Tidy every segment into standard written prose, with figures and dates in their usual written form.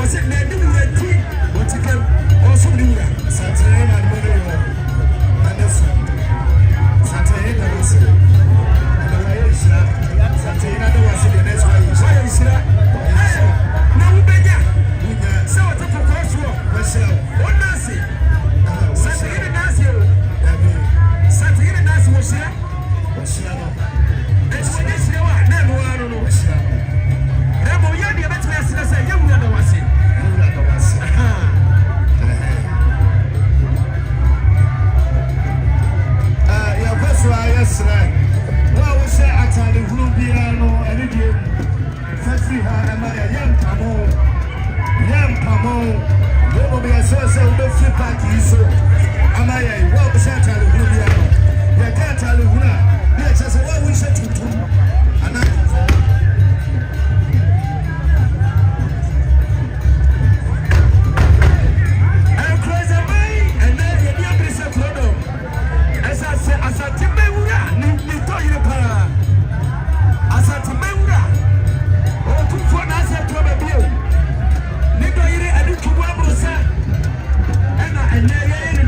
was it that you were tea? What you can also do that? Saturday and Monday. And that's Saturday and was it. And the way is that Saturday and was it the next way. Why is that? No, we better. So what the first one? What Nancy? Saturday and Nancy. Saturday and Nancy was here. It's when you see what never I don't know. Never you the better as I say, you know what's it. Your first one yesterday. What was that at the Rubiano and it did. First we had a young Pamo. What will be a source of the flip party so. Amaya, what was that at the Rubiano? You can't tell you who. Yes, I said, what we said to do. And I'm crazy, and then you need to say, as I said, as I tell you, you told you, as I tell you, oh, two for us at Toba Bill. Nigga, I do to one more, and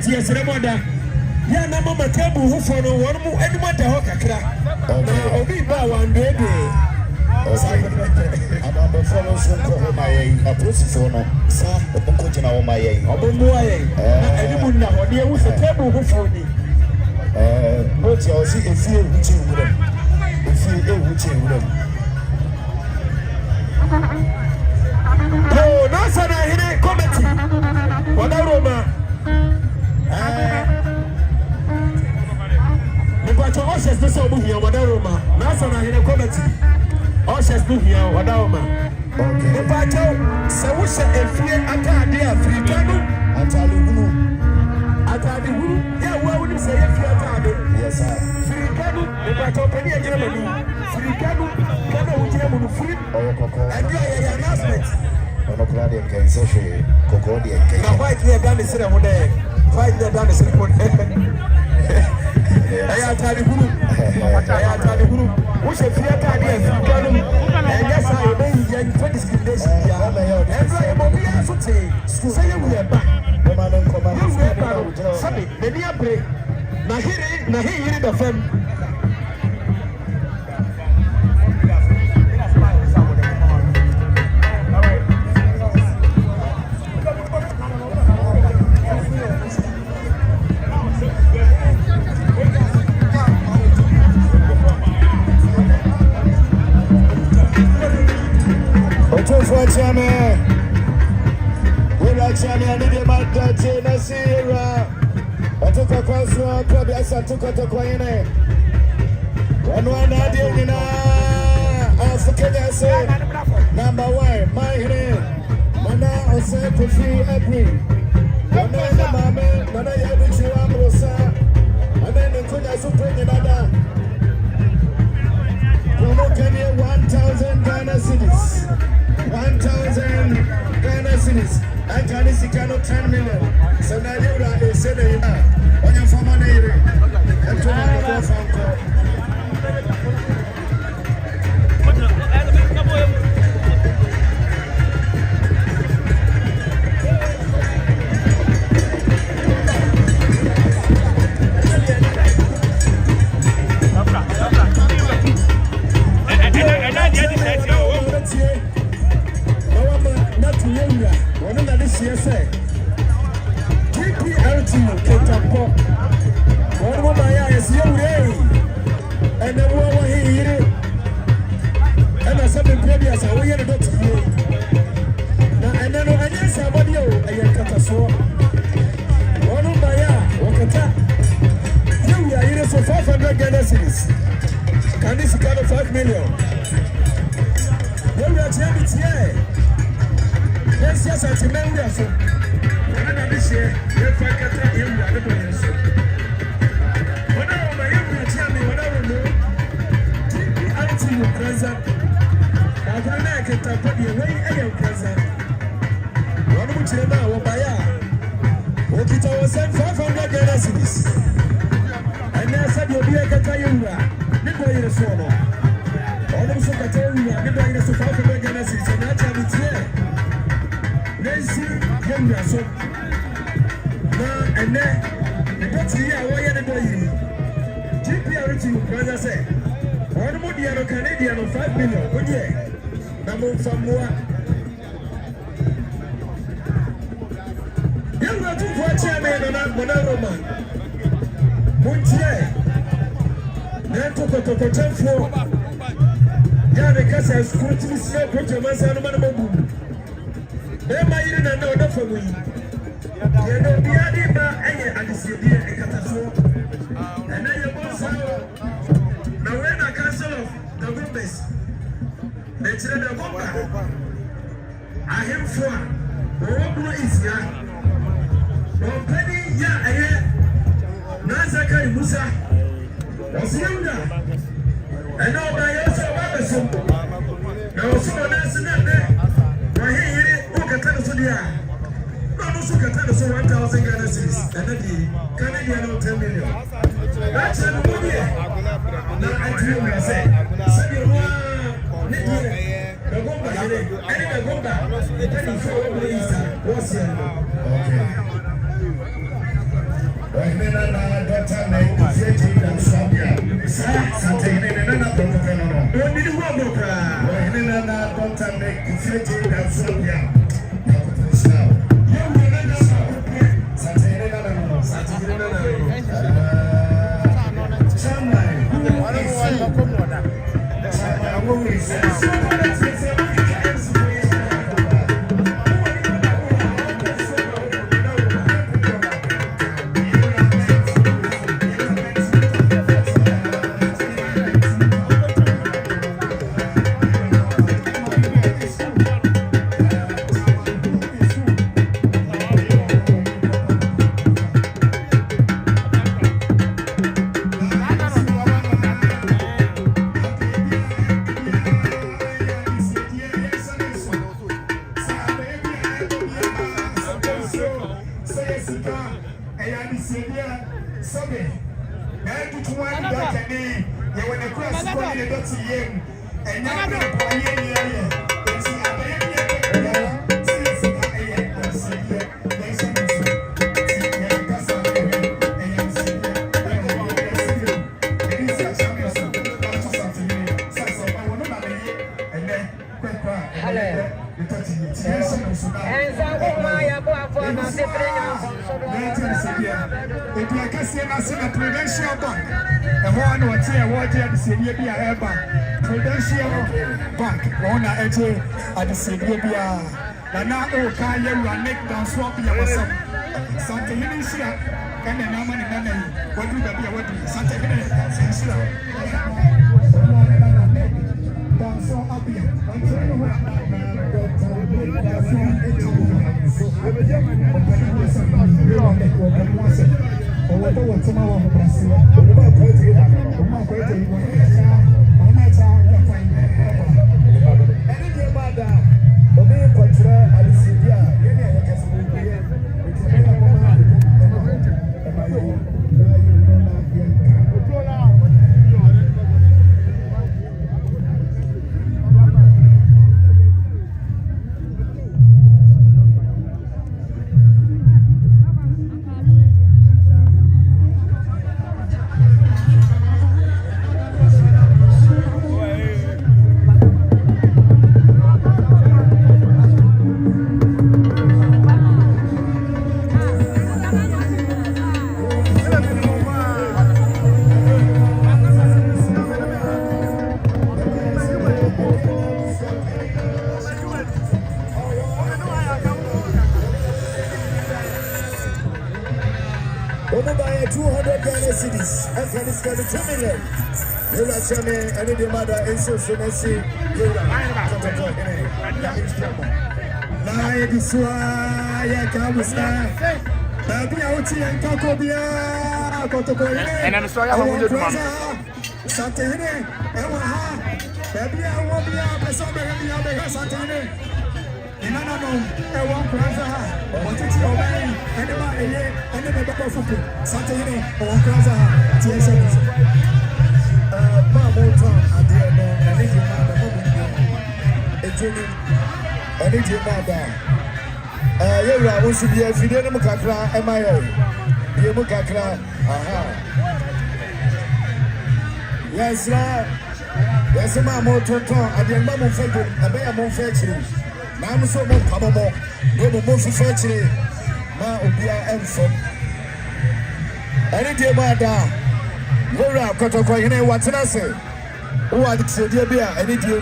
Yes, Ramoda. Yeah, no mama table who for no one more any more the hoka crack. Obi ba one baby. I'm on the follow some for my a process no. Sir, the Bunko na my Obumboy. Anyone now, dear with a table who for me. But you'll see if you which you would have. If you which you would have. Oh, no, son, I hit a committee. What a Roma. But Oshers this over here, Wadaroma. Nasan in a committee. Oshers do here, Wadaroma. The Pato, Sawusha and Fear Atadia, Fricano, Atalu. Atadu, yeah, what would you say if you are? Yes, sir. Fricano, the Pato Penny and Germany. Fricano, Cano, German, Free, and you are an announcement. Monocladian can say, Cocodian can. Now, why clear down the cinema there? Why clear down the cinema? I am telling you, what's a fear idea? And yes, I obey for discrimination. Everybody has to say, say we are back. Sorry, the near break. Now here, the film. Chame, we're Chame, and the Mata Chena Sierra. I took a crossroad, Tobias, I took a Toquine. And one idea in Africa, say, number one, my name, Mana, or say, for free, every. One man, the Mamma, Mana Yabuchi Amrosa, and then the Kuna Supreme Nada. Promo Kenya 1,000 Ghana cities. 1,000 Ghana cities. I can't see 10 million. So now you are saying on your former neighbor. And to my phone call. Yanga, one of the CSA. TPLT, Ketapo. One of my eyes, Yanga, and the one here. And I said, the previous, I will get a doctor. And then I guess I want you, I got a sword. One of my eye, what a tap. Yanga, it is for 500 Ghana cedis. Can this kind of 5 million? Yanga, it's here. Yes, yes, I remember. So, when I this year, if I can tell you, I don't know. So, when I was young, tell me what I know. TPLT will present. I don't know. I can tell you way I am present. One of you now, what I am. What it was sent 500 Ghana cedis. And I said, you'll be a Catayunga. Never in the solo. All of us are Catayunga. Never in the 500 Ghana cedis. And that's how it's here. Nancy Yanga so na ene the doctor here why you dey you GPRT brother say one more dia no Canadian no 5 million o dey na mo famoa Yanga tu for chairman na Monaroma Montie na to temfo ya de kasa security sɛ ko jamansa no ma bu Ema yiri na na oda famu yi. Ye no bia di ba eye adisiedi e kataso. Ena ye bonsa na we na council of the members. Na chire da bomba. Ahemfo a wo bro isia. Wo pani ya eye na Zakari Musa. Osiunda. Ena oba ye so ba beso. Na oso na sina ne. No, so 1,000 Ghana cedis, and then Canadian 10 million. That's a good year. Now I tell you, I say, send you one, the Gomba, and the Gomba, the penny for Lisa, what's here? Okay. Well, Dr. Meg, Freddy, and Sabia, Saturday, and another professional. When did you want to cry? Well, Dr. Meg, Freddy, and Sabia. Prudential Bank. And one would say, what did the city be a bank? Prudential Bank. One at the city be a now, can you make down swap your something in this year? And then how many what do that be? What do something in it? 200 Ghana cedis. And can it's going to 2 million. You are saying, I need the mother in so soon as see. You are now, it is why I come with that. Baby, I would see and talk to you. And I'm sorry, I want to do something. Baby, I won't be up. Somebody will something. No, I won't cross her. What did you obey? Anybody, and then the back of something. I won't cross her. TSS. Mamma, I didn't know. I need your mother. I need your mother. You are also be a video. Mukakra, am I? You Mukakra. Yes, sir. Yes, Mamma, I didn't know. I bet I'm on fetching. I'm so much probable. No more fetching. Ma Ubia and son. Any day, Mada. Go around, Kotoko, you know what I say. Who are the Sadia? Any day,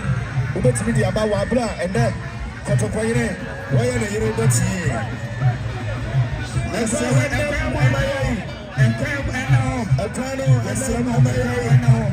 who bet me about Wabra and then Kotoko, you know, why are you not here? And so I am and come and a tunnel and some of my now,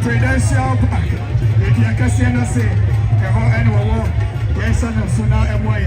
Prudential Park, if you can see us say, the whole annual war, yes, and so now I'm why.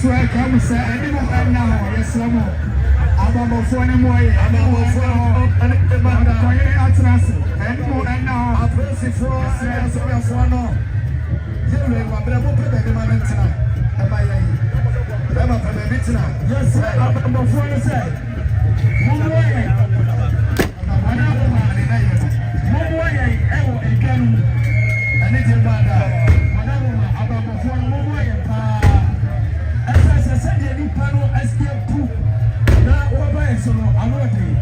So I come say anyone now, yes, I'm a phone away. I'm a phone and the man and more and now. I press it for us. You remember, but I won't put the man tonight. Am I? I'm a permit. Yes, I'm a phone say. Move away. Another man, move away. Again, I need your mother. I'm a phone, move away. Send any panel escape proof. Now, what by so I'm not doing.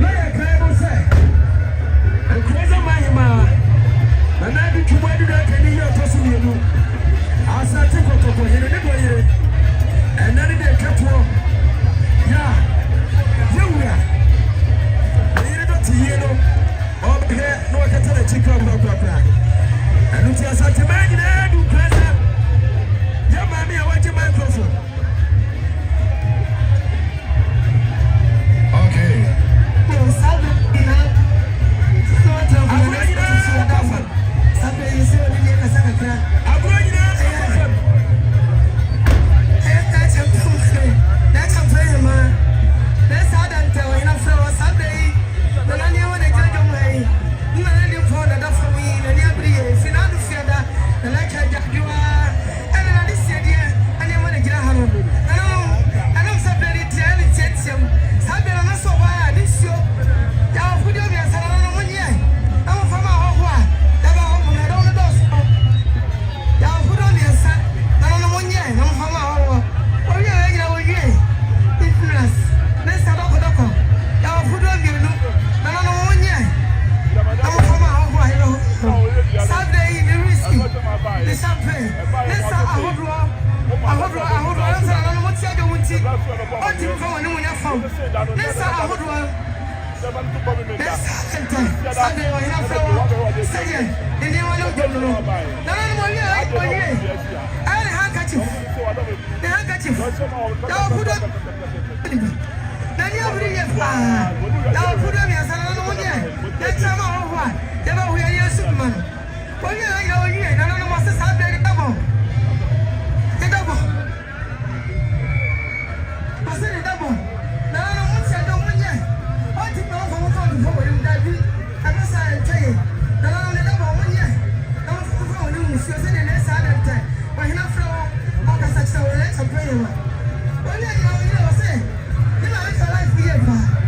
Like I say, I'm crazy, my man. And I be too wide that any year possibly do. I start to go to here and then they kept one. Yeah, you are. I need to yellow. Okay, no, I can tell a chicken and it's just a man in a new present. Yeah, mommy, I want your microphone. Okay. So Say, and you want to go. No, I handkerchief. The handkerchief. Now put up. Then you bring it. Now put up your son. That's some of what. Never we are your Superman. Well, you are here. I don't know what's the subject. Double. The double. I said double. No, I don't want yet. I did not want to go for him. I must tell you. No, the double one yet. Don't go to you. You're sitting there silent. But you're not from all the such a let's pray. Well, you know, say, you know, it's a life we have.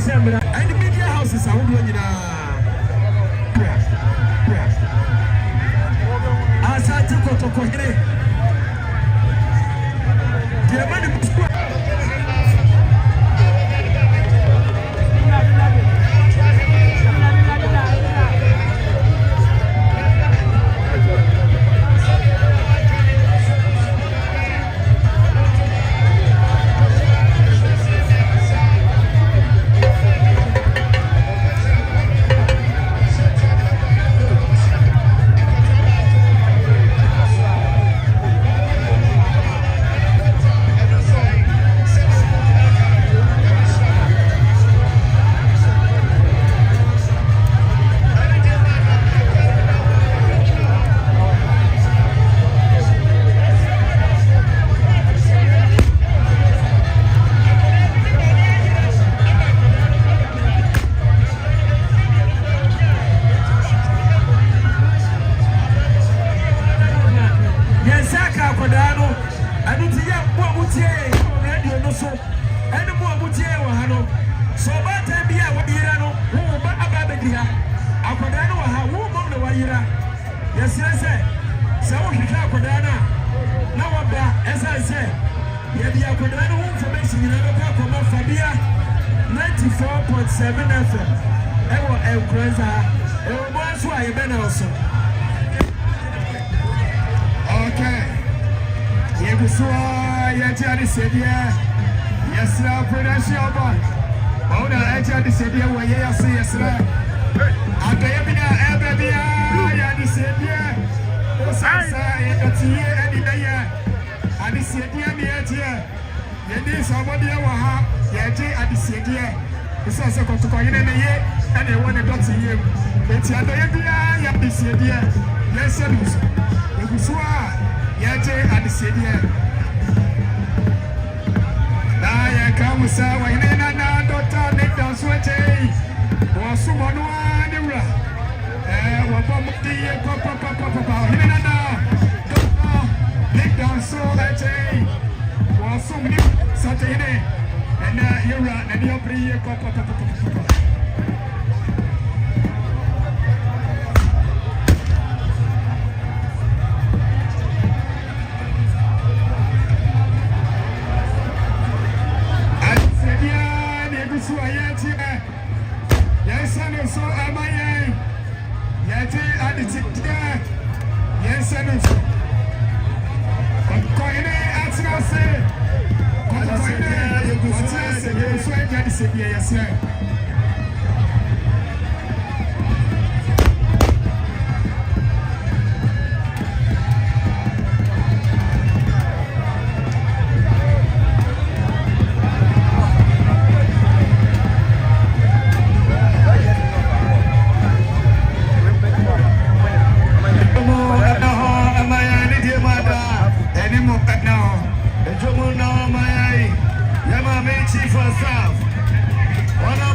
And the media houses are doing it. As I took out to Korea, the money unity there. Yes, and it's Koine Atinase. Koine, you swear that is a yes. Chief of Staff.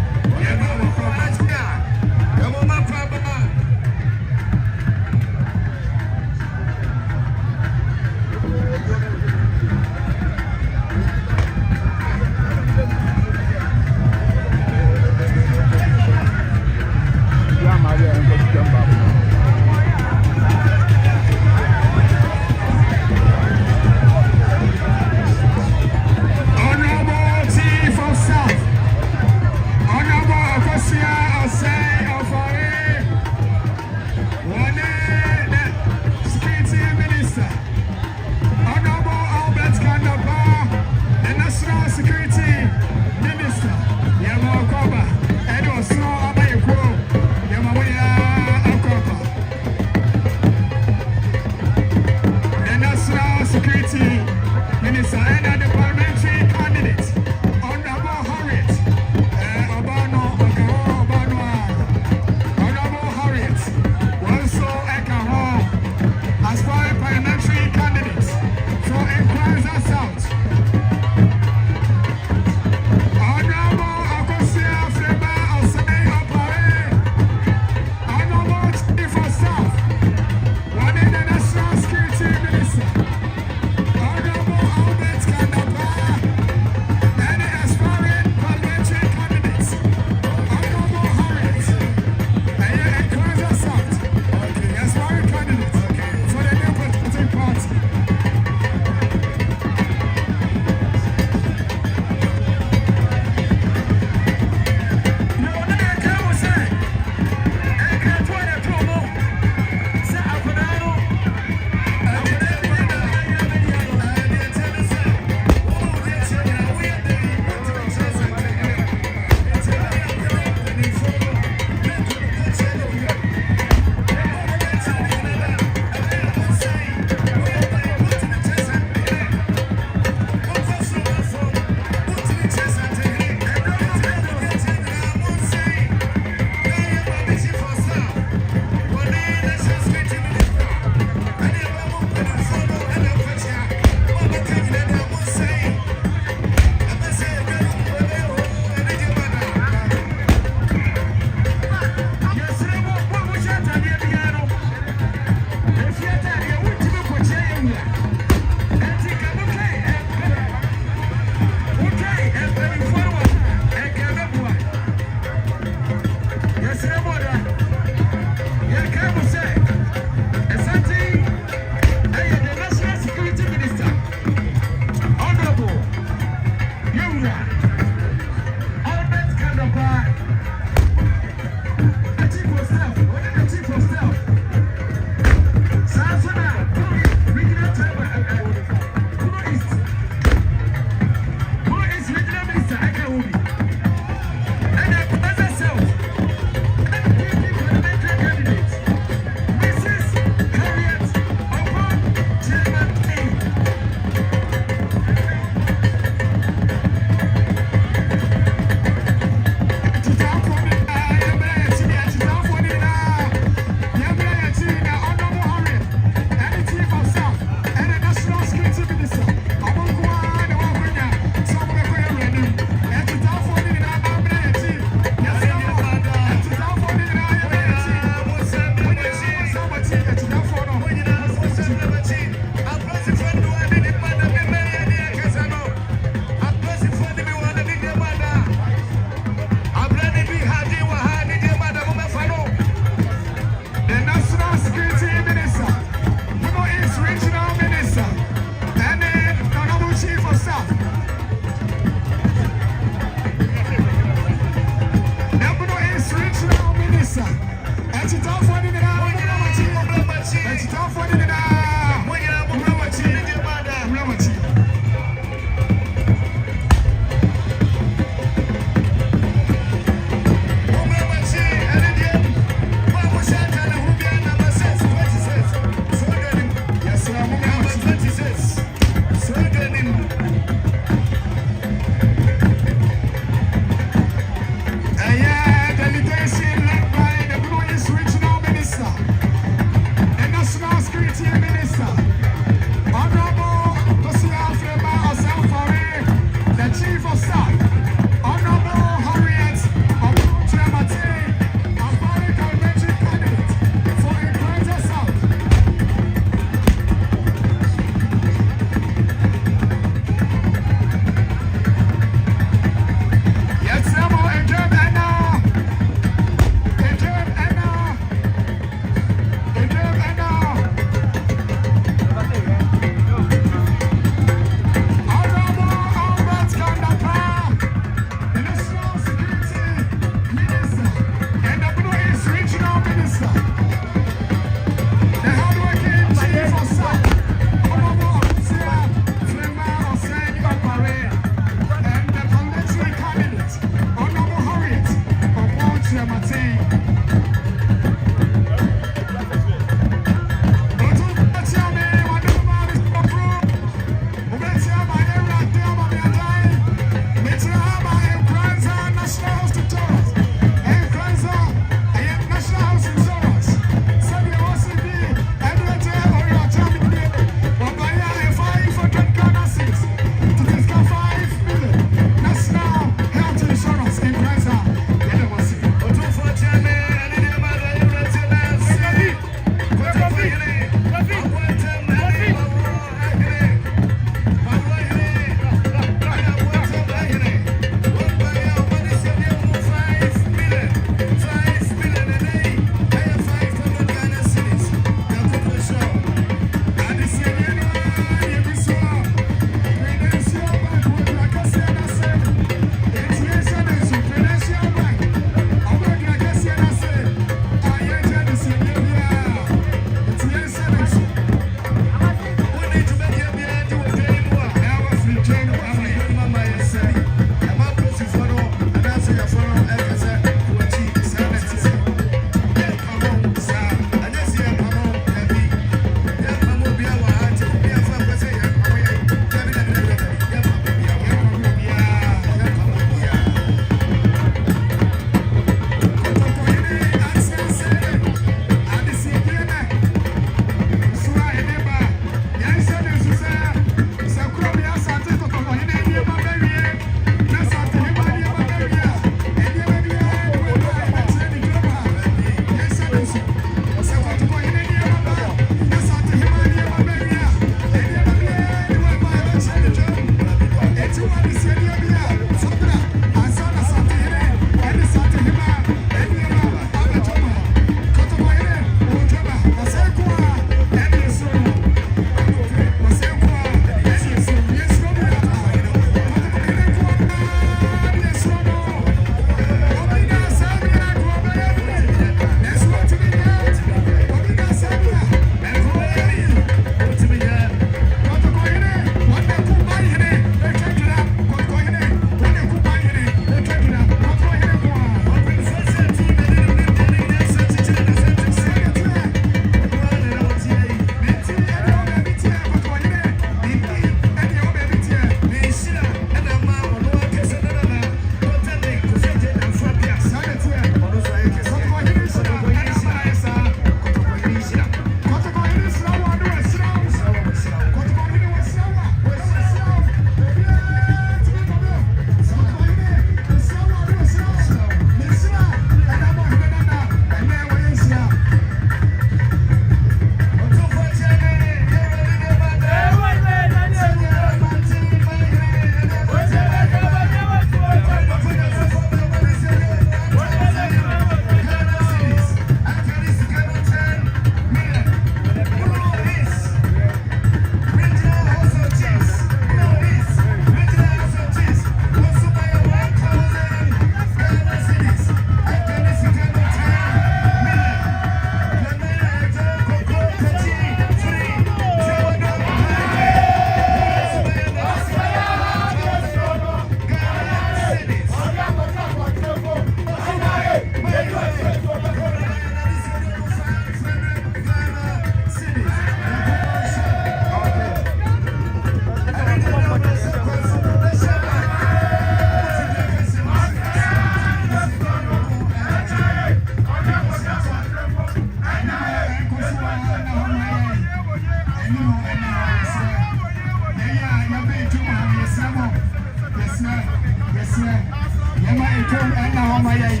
Yama etom ana homa yayi.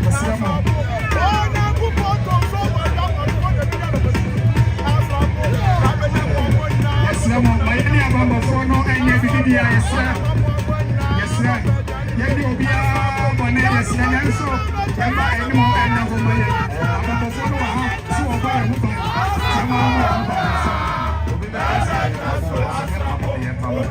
Basiramo. Basiramo mayani abamba fono enye bidiya yesra. Yesra. Yedi obia bone yesra nyanso. Yama enimo ana homa yayi. Abamba fono wa ha so oba e huko. Yama homa homa. Obi ba asa aso yepamo.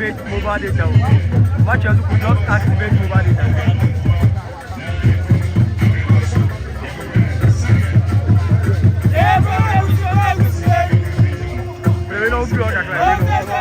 activate mobile data. Much as you could just activate mobile data. We don't do that.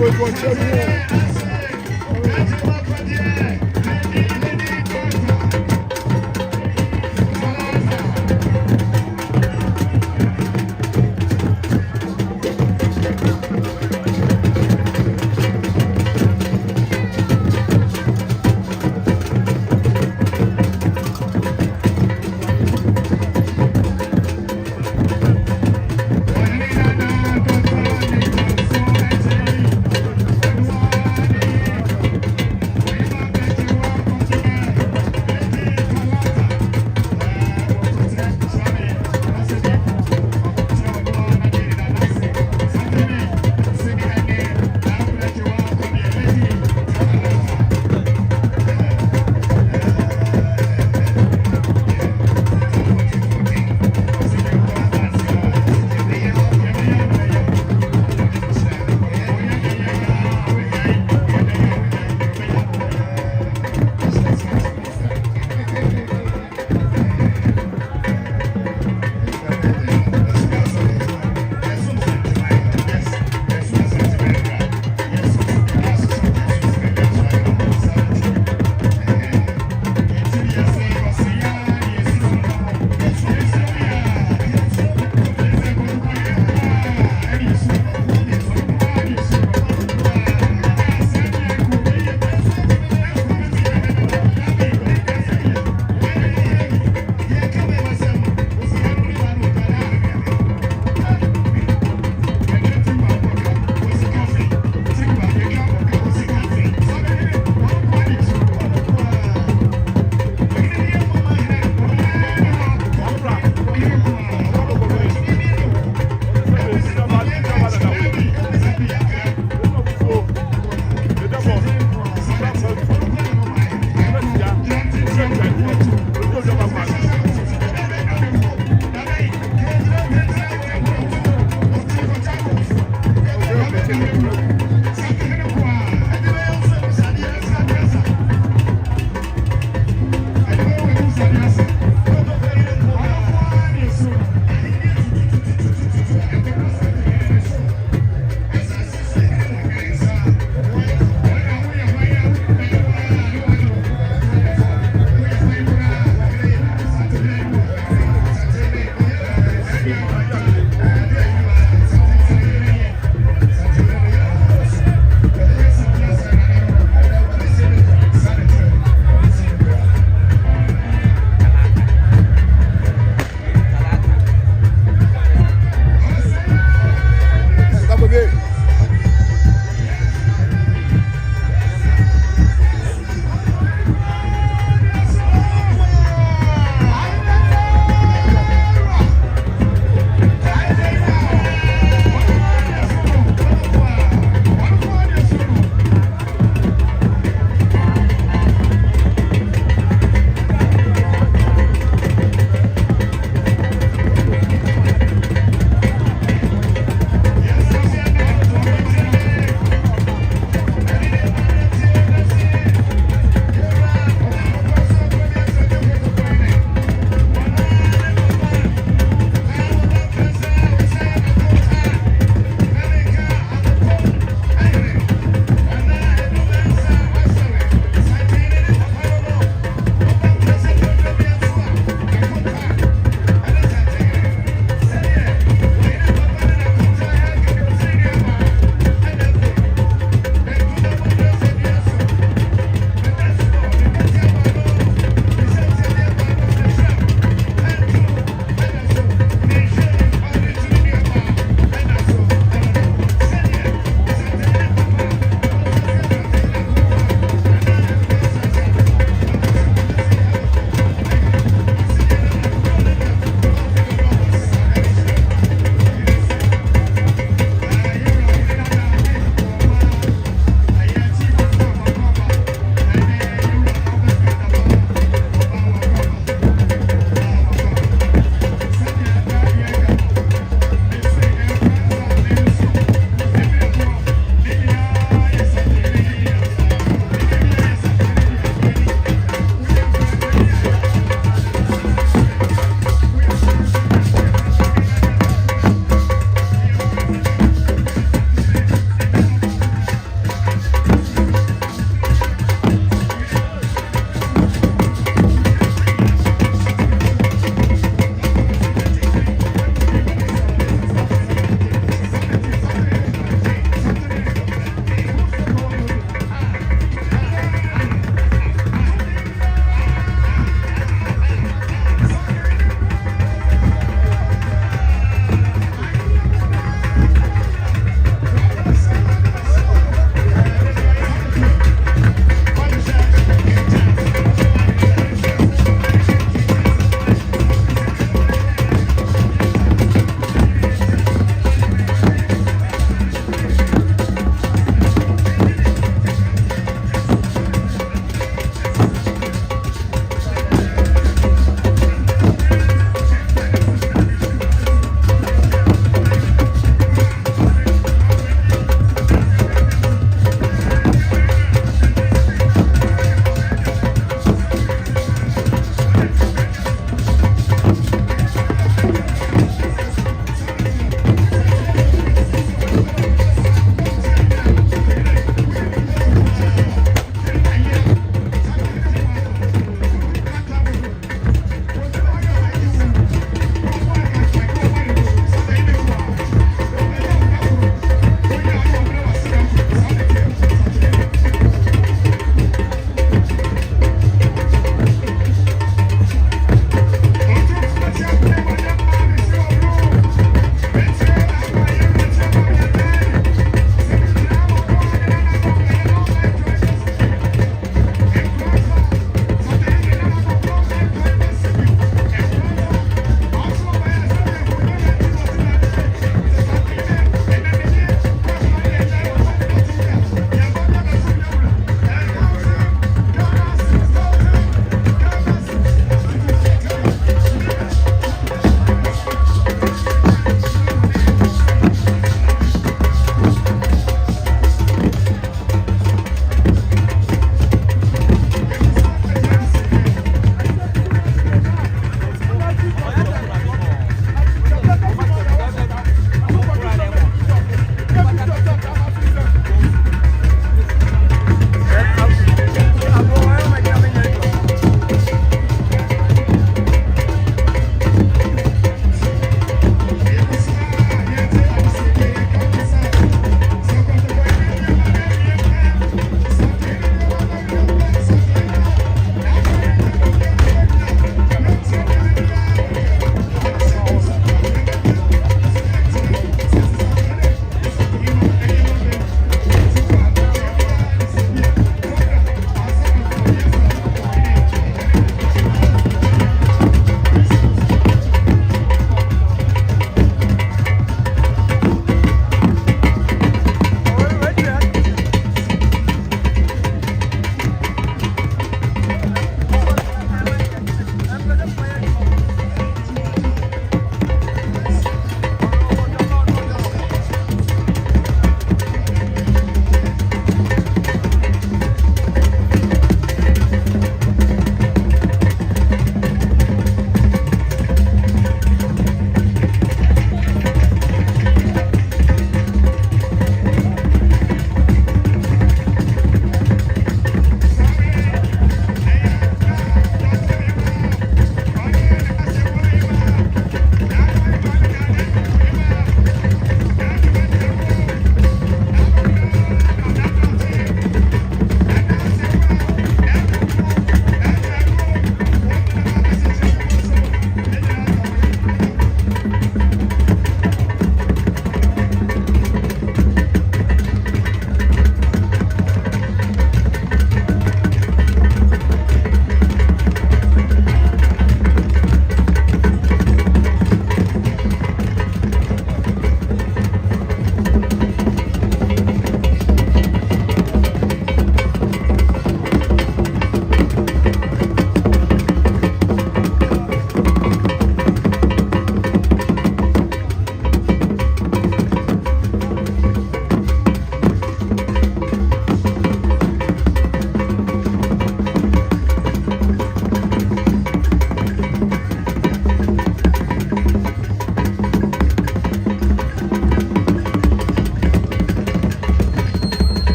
We go to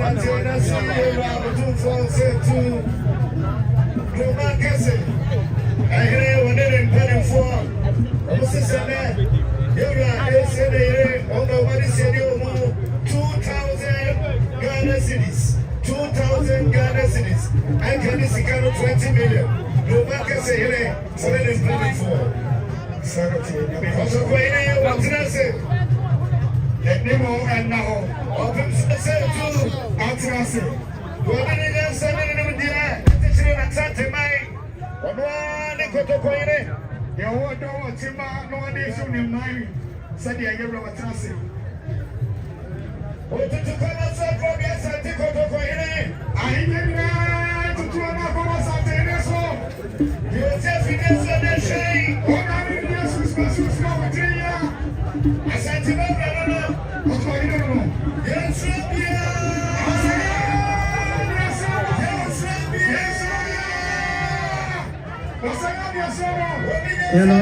Satina Sierra, the 242. Roma Castle. I hear one in penny for. What's this on that? You're saying, oh, nobody said you 2,000 Ghana cities. 2,000 Ghana cities. I can this account of 20 million. Roma Castle here, 724. Sorry, because of where you want to say. Let me know and now. Open say to Atrasi. What did you say? What did you say? Atrasi, my. What one Kotokoine? You want to watch him? No one is on your mind. Said the idea of Atrasi. What did you come outside from? Yes, I think Kotokoine. I didn't to do another one. So you just finished the shame. What are you doing? Special flower tree. I said to them, what's going on? Yes, Hello?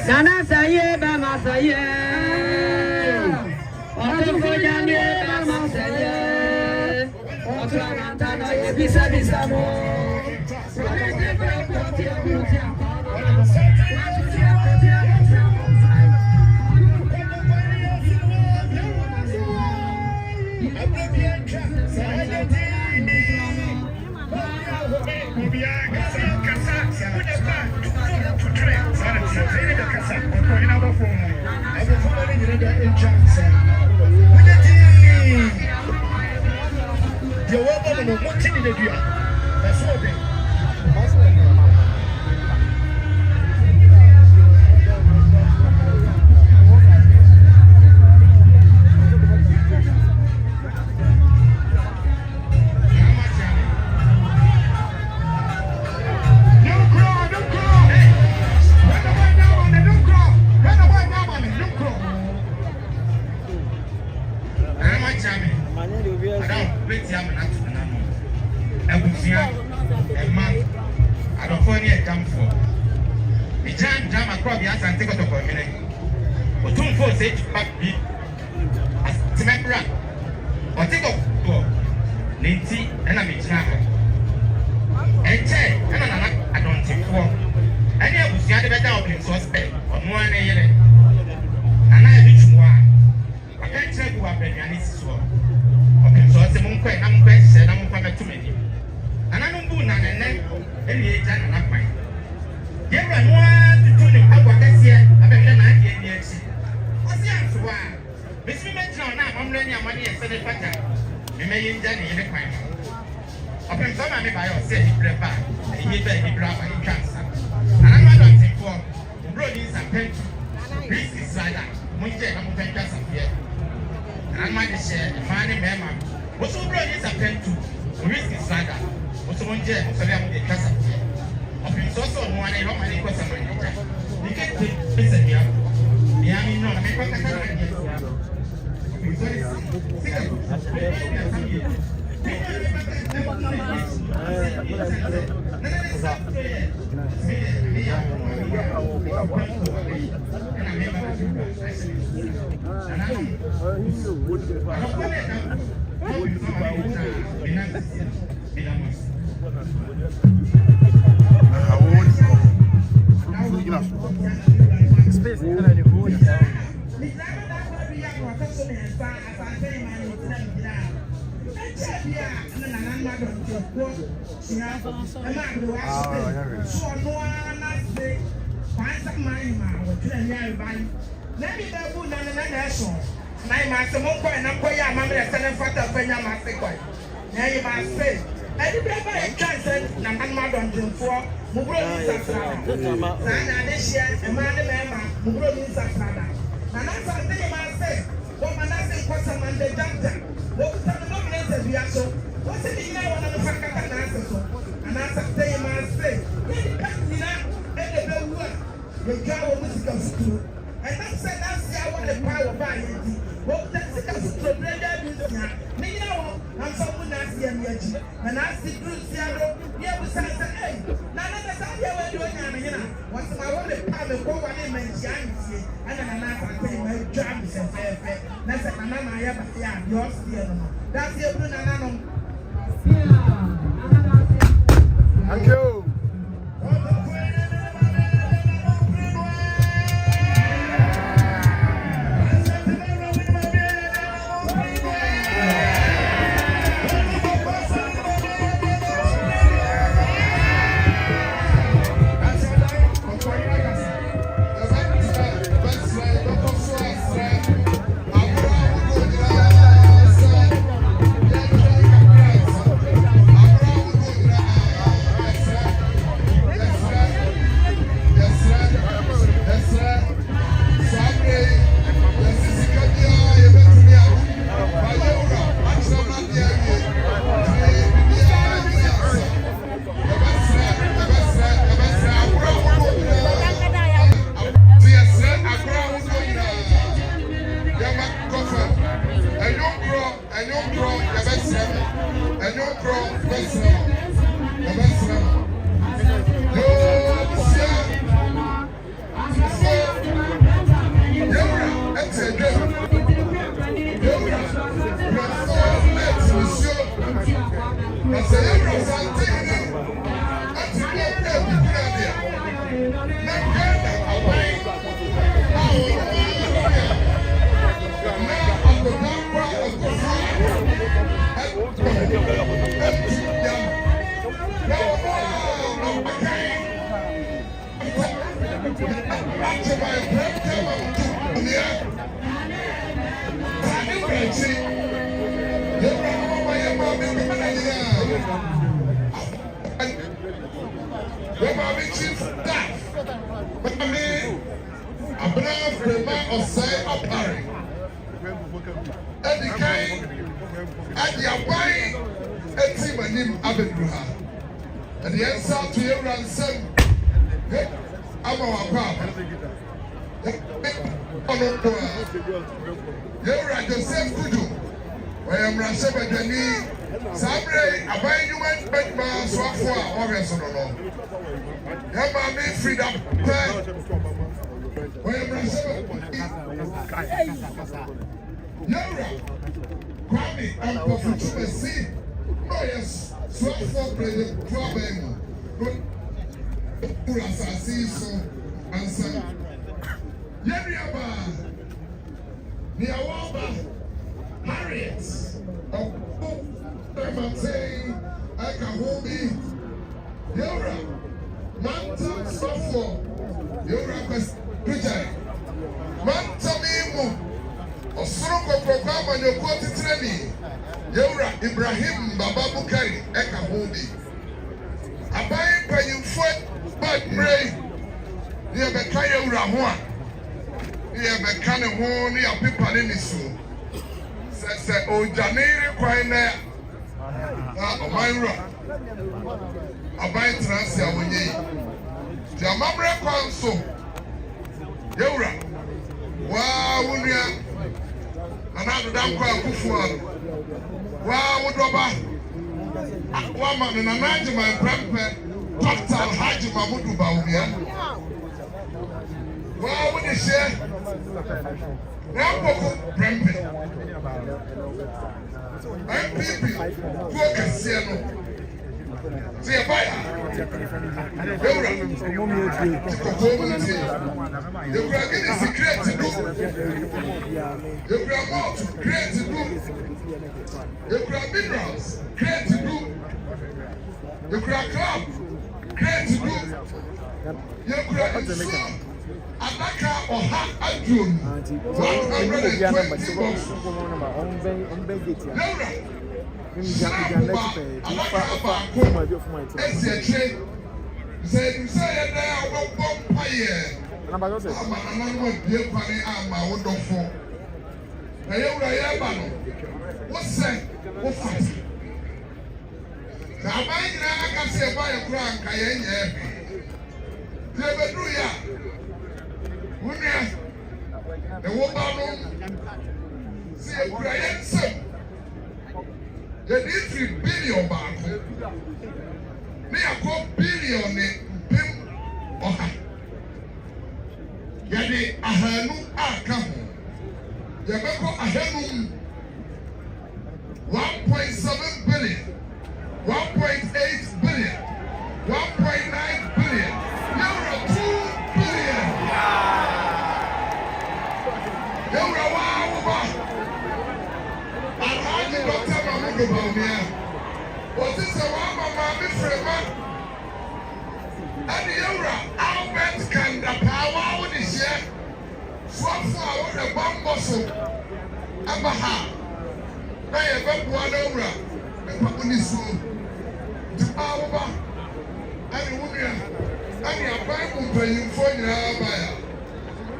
Nana saye ba masaye. Oto kojane ba masaye. Oto amantana ye bisa bisa mo. me go one man jansi and an American my jams and fair. That's a man I have a yours. That's the Brunano. Thank you. And the answer to your ransom, I'm our papa. You're at the same kudu. I am Rasha Badani. Sabre, I buy you one bedman, so for August on the law. Have I made freedom? I am Rasha. Yara, Kwame, and Professor C. Oh, yes. So for the problem, who has a season answer. Yeriaba, Niawaba, Harriet, of Prematay, Akahobi, Yora, Manta Sofo, Yora Pujai, Manta Mimu, Osroko program and your quality training. Yura Ibrahim Baba Bukari Eka Hodi. Abayi Payinfo Bad Bray. Niye beka Yura Hoa. Niye beka ne ho ni ya pipa ne nisu. Se ojaniri kwa ine. Omayura. Abayi transi ya wonyi. Ti amamre kwa nso. Yura. Wa wunya. Anadu dankwa kufuano. Wow, what about woman and a management grandpa, Dr. Haji Mahmoud Baumia? Wow, what is she? Rambo grandpa. MPP, focus here. See a buyer. The Kraken is secret to do. The Gramot, great to do. The Crab Minerals, great to do. The Crab Club, great to do. The Crab Anaka or Hat Adjun, 120 bucks. Laura, Snappa, Anaka Bako, SCH, said, you say there, one fire. I'm not going to be a funny arm, I would not fall. What's that? What's that? Now, I can say by a crank, I ain't here. Never do ya. The woman, see a Brian son. They need 3 billion back. Me a $1 billion. sɛ wɔama maame frɛma ɛne yɛwura Albert Kandapaa wɔawo ne hyɛ soafo a wɔhwɛ bambɔ so aba ha na yɛbɛboa no wura ɛpako ne suo nti paa woba ɛne wo nua ɛne aban mu mpanyimfoɔ nyinaa baeɛ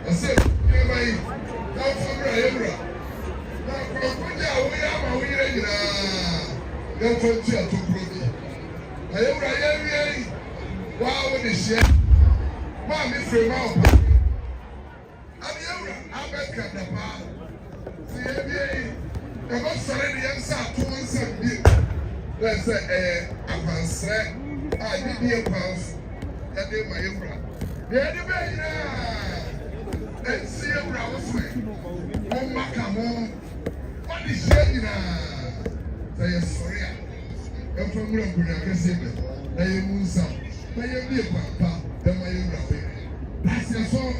ɛsɛ nneɛma yi namfo wura yɛwura na akorɔkogye a woyɛ ama wo yerɛ nyinaa yɛmfa ntu atokuro bi na yɛwura yɛwie yi waa wo ne hyɛ maa me firi ma ɔpa ade yɛwura Albert Kandapaa sɛ yɛwie yi ɛbɛsɔre ne yɛnsa ato wo nsɛm bio na sɛ ɛyɛ akwansrɛ a yɛdie kwanfo yɛde ma yɛwura deɛ yɛde bɛɛ nyinaa ɛnsi yɛwura wo so wo mmaka ho wɔde hyɛ nyinaa sɛ yɛsɔre a ɛmfa nwura nkonnwa kɛseɛ bɛ na yɛmu nsa na yɛbie kwampa dɛma yɛwura wo yɛ. That's your song.